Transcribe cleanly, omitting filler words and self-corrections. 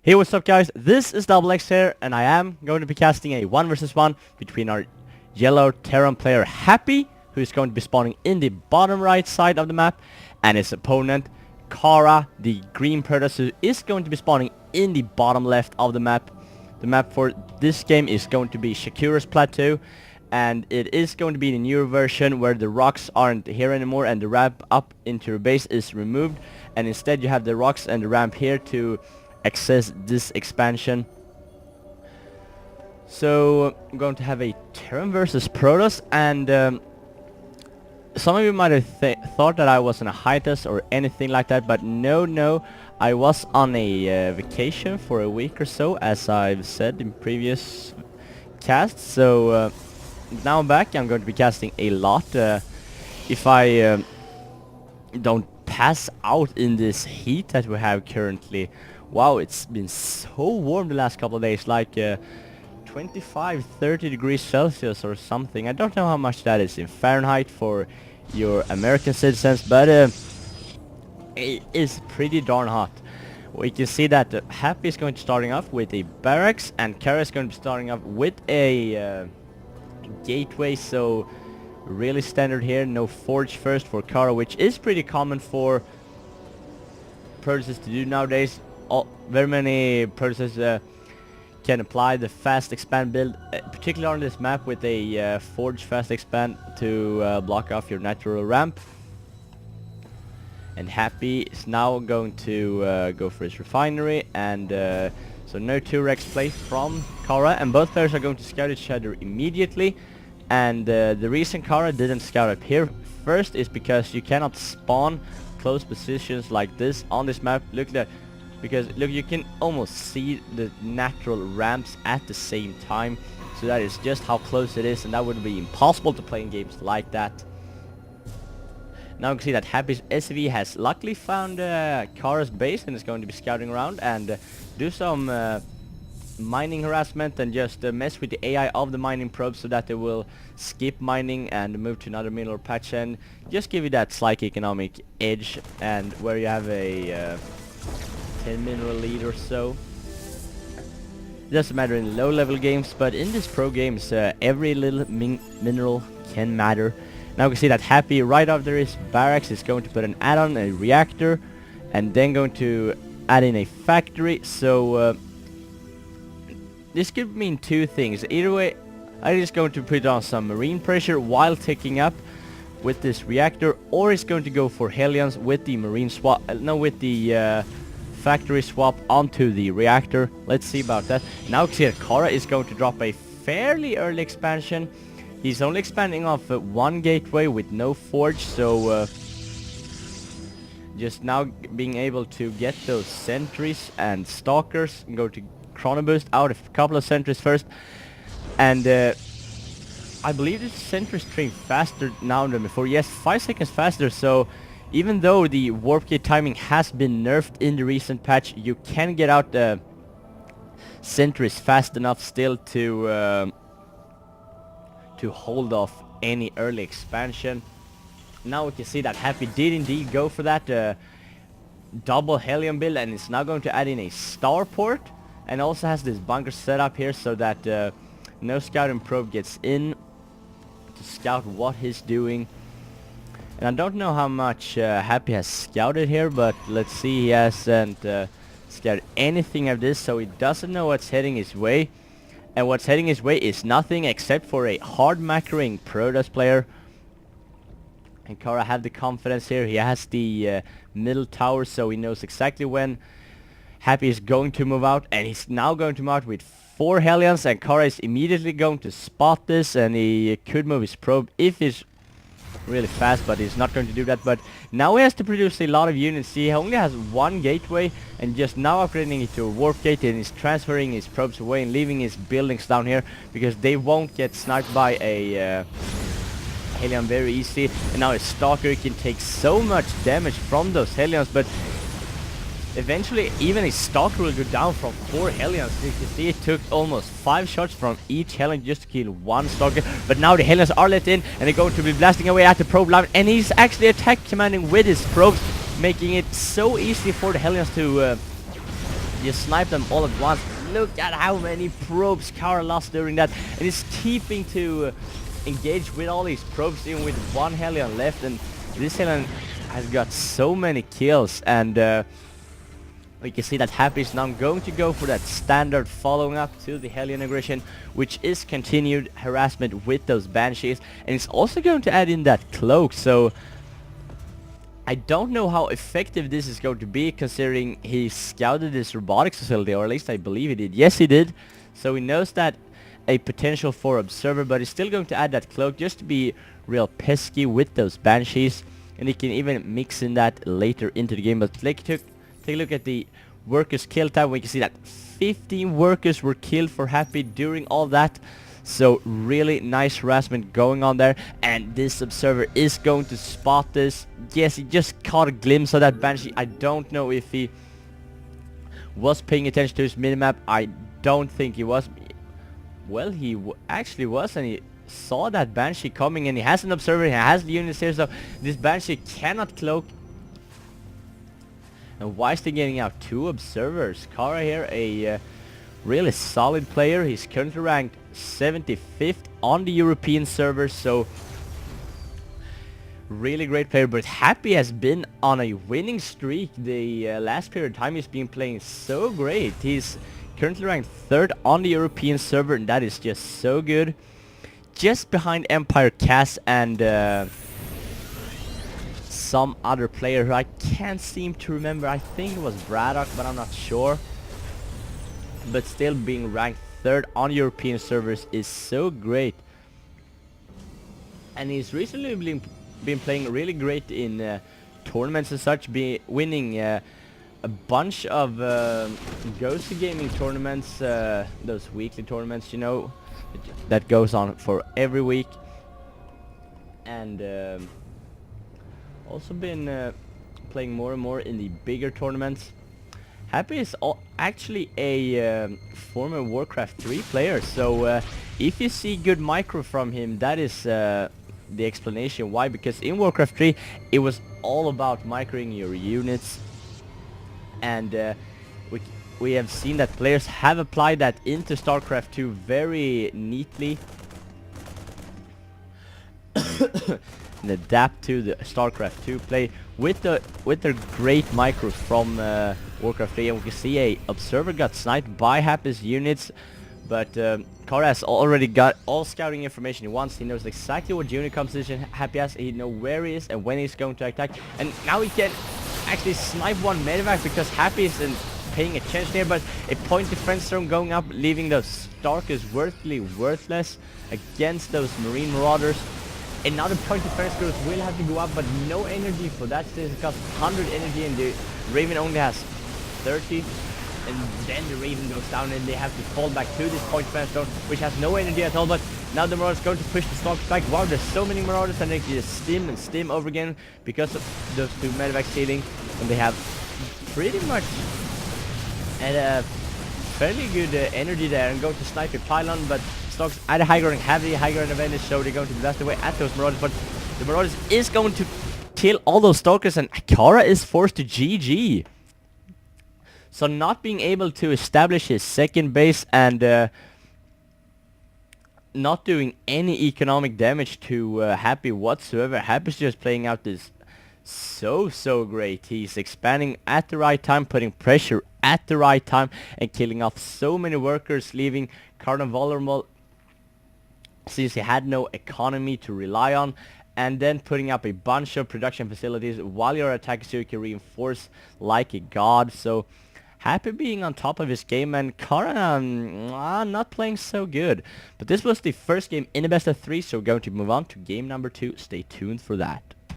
Hey, what's up guys, this is X here, and I am going to be casting a 1 versus 1 between our yellow Terran player Happy, who is going to be spawning in the bottom right side of the map, and his opponent kAra, the green Protoss, who is going to be spawning in the bottom left of the map. The map for this game is going to be Shakuras Plateau, and it is going to be the newer version where the rocks aren't here anymore and the ramp up into your base is removed, and instead you have the rocks and the ramp here to access this expansion. So I'm going to have a Terran versus Protoss, and some of you might have thought that I was on a hiatus or anything like that, but no, I was on a vacation for a week or so, as I've said in previous casts. So now I'm back. I'm going to be casting a lot. If I don't pass out in this heat that we have currently. Wow, it's been so warm the last couple of days, like 25, 30 degrees Celsius or something. I don't know how much that is in Fahrenheit for your American citizens, but it is pretty darn hot. We can see that Happy is going to starting off with a barracks, and kAra is going to be starting off with a gateway, so really standard here. No forge first for kAra, which is pretty common for Protosses to do nowadays. Very many Protosses can apply the fast expand build, particularly on this map with a forge fast expand to block off your natural ramp. And Happy is now going to go for his refinery, and so no 2-rex play from kAra, and both players are going to scout each other immediately. And the reason kAra didn't scout up here first is because you cannot spawn close positions like this on this map. Look at that. Because look, you can almost see the natural ramps at the same time, so that is just how close it is, and that would be impossible to play in games like that. Now you can see that Happy's SCV has luckily found kAra's base and is going to be scouting around and do some mining harassment and just mess with the AI of the mining probes so that they will skip mining and move to another mineral patch and just give you that slight economic edge, and where you have a 10 mineral lead or so. It doesn't matter in low level games, but in these pro games every little mineral can matter. Now you can see that Happy right after his barracks is going to put an add-on, a reactor, and then going to add in a factory. So this could mean two things. Either way, I'm just going to put on some marine pressure while taking up with this reactor, or it's going to go for Hellions with the marine swap, with the factory swap onto the reactor. Let's see about that. Now see that kAra is going to drop a fairly early expansion. He's only expanding off one gateway with no forge, so just now being able to get those sentries and stalkers and go to chrono boost out a couple of sentries first. And I believe this sentries train faster now than before. Yes, 5 seconds faster, so even though the warp gate timing has been nerfed in the recent patch, you can get out the sentries fast enough still to hold off any early expansion. Now we can see that Happy did indeed go for that double Helium build, and is now going to add in a starport, and also has this bunker set up here so that no scouting probe gets in to scout what he's doing. And I don't know how much Happy has scouted here, but let's see, he hasn't scouted anything of this, so he doesn't know what's heading his way. And what's heading his way is nothing except for a hard macroing Protoss player. And kAra have the confidence here. He has the middle tower, so he knows exactly when Happy is going to move out, and he's now going to move out with 4 Hellions, and kAra is immediately going to spot this, and he could move his probe if he's really fast, but he's not going to do that. But now he has to produce a lot of units. He only has one gateway, and just now upgrading it to a warp gate, and he's transferring his probes away and leaving his buildings down here because they won't get sniped by a Hellion very easy. And now his stalker can take so much damage from those Hellions, but eventually even a stalker will go down from 4 Hellions. You can see it took almost 5 shots from each Hellion just to kill one stalker. But now the Hellions are let in, and they're going to be blasting away at the probe line, and he's actually attack commanding with his probes, making it so easy for the Hellions to just snipe them all at once. Look at how many probes kARA lost during that, and he's keeping to engage with all these probes, even with one Hellion left, and this Hellion has got so many kills, and we can see that Happy is now going to go for that standard following up to the Hellion aggression, which is continued harassment with those Banshees, and it's also going to add in that cloak. So I don't know how effective this is going to be, considering he scouted this robotics facility, or at least I believe he did. Yes, he did. So he knows that a potential for observer, but he's still going to add that cloak just to be real pesky with those Banshees, and he can even mix in that later into the game. But take a look at the workers kill time. We can see that 15 workers were killed for Happy during all that. So really nice harassment going on there, and this observer is going to spot this. Yes, he just caught a glimpse of that Banshee. I don't know if he was paying attention to his minimap. I don't think he was. Well, he actually was, and he saw that Banshee coming, and he has an observer, he has the units here, so this Banshee cannot cloak. And why is he getting out 2 observers? kARA here, a really solid player. He's currently ranked 75th on the European server, so really great player. But Happy has been on a winning streak the last period of time. He's been playing so great. He's currently ranked 3rd on the European server, and that is just so good. Just behind Empire Cass and some other player who I can't seem to remember. I think it was Braddock, but I'm not sure. But still, being ranked 3rd on European servers is so great. And he's recently been playing really great in tournaments and such, winning a bunch of Ghost Gaming tournaments, those weekly tournaments, you know, that goes on for every week. And also been playing more and more in the bigger tournaments. Happy is actually a former Warcraft 3 player, so if you see good micro from him, that is the explanation why. Because in Warcraft 3 it was all about microing your units, and we have seen that players have applied that into StarCraft 2 very neatly and adapt to the StarCraft 2 play with their great micro from Warcraft 3. And we can see a observer got sniped by Happy's units, but kARA has already got all scouting information he wants. He knows exactly what unit composition Happy has. He knows where he is and when he's going to attack, and now he can actually snipe one medevac because Happy isn't paying attention here. But a point defense storm going up, leaving those Starkers worthless against those Marine Marauders. Another point defense group will have to go up, but no energy for that. It costs 100 energy, and the Raven only has 30. And then the Raven goes down, and they have to fall back to this point defense zone, which has no energy at all. But now the Marauders going to push the Stalkers back. Wow, there's so many Marauders, and they can just stim over again because of those 2 medevacs healing. And they have pretty much at a fairly good energy there, and going to snipe your pylon, but Stalkers at a high ground have the high ground advantage, so they're going to blast away at those Marauders. But the Marauders is going to kill all those Stalkers, and kARA is forced to GG. So not being able to establish his second base, and not doing any economic damage to Happy whatsoever. Happy's just playing out this so great. He's expanding at the right time, putting pressure at the right time, and killing off so many workers, leaving kARA vulnerable since he had no economy to rely on, and then putting up a bunch of production facilities while you're attacking so you can reinforce like a god. So Happy being on top of his game, and kARA not playing so good. But this was the first game in the best of 3, so we're going to move on to game number 2. Stay tuned for that.